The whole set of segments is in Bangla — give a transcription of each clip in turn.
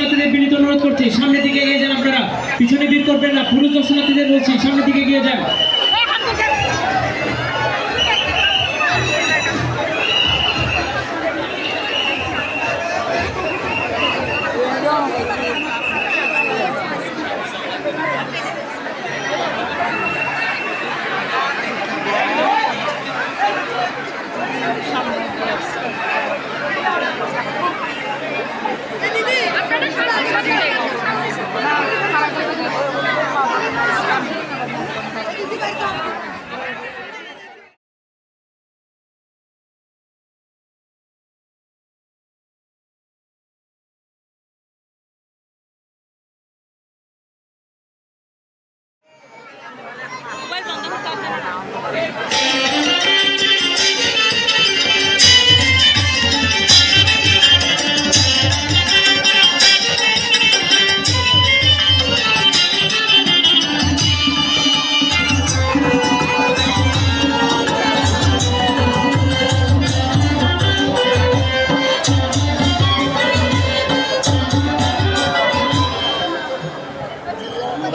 দর্শনার্থীদের বিনীত অনুরোধ করছি সামনের দিকে এগিয়ে যান। আপনারা পিছনে ভিড় করবেন না। পুরুষ দর্শনার্থীদের বলছি সামনের দিকে এগিয়ে যান।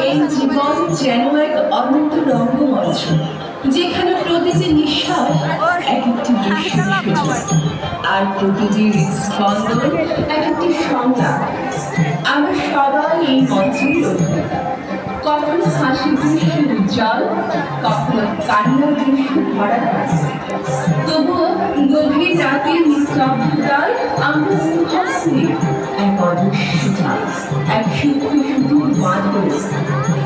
এই জীবন যেন এক অনন্ত রঙ্গমঞ্চ, যেখানে প্রতিটি নিঃশ্বাস এক একটি দৃশ্যের সূচনা, আর প্রতিটি স্পন্দন এক একটি সংলাপ। আমরা সবাই এই মঞ্চের অভিনেতা, কখনো হাসি দৃশ্য উজ্জ্বল, কখনো কান্নার দৃশ্য ভরা থাকে। তবুও গভীর রাতের নিস্তব্ধতায় আমরা মুখস্থ এক অদৃশ্যতা, এক সূক্ষ্ম সুদূর বাঁধন।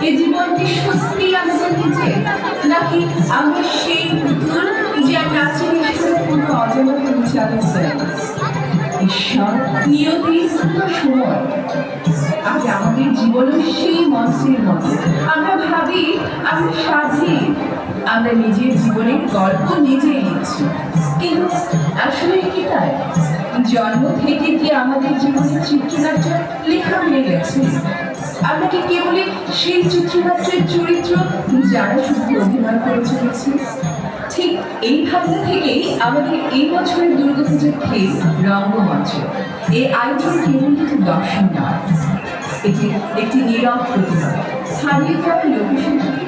এ জীবনটি সত্যি আমাদের নিজে, নাকি আমরা সেই পুতুল যা নাচে ঈশ্বরের কোনো অজানা পরিচালক দেয়? ঈশ্বর নিয়তি সময় আজ আমাদের জীবনের সেই মঞ্চের মতো। আমরা ভাবি আমরা স্বাধীন, আমরা নিজের জীবনের গল্প নিজেই লিখছি, কিন্তু আসলে কি তাই? জন্ম থেকে কি আমাদের জীবনের চিত্রনাট্য লেখা হয়ে গেছে? আমরা কি কেবলই সেই চিত্রনাট্যের চরিত্র যারা শুধু অভিনয় করে চলেছি? ঠিক এই ভাবনা থেকেই আমাদের এই বছরের দুর্গাপূজার থিম রঙ্গমঞ্চ। এই আয়োজন কেবল কিছু দর্শন নয়, এটি একটি নীরব প্রতিভা, হারিয়ে যাওয়া লোকেশন থেকে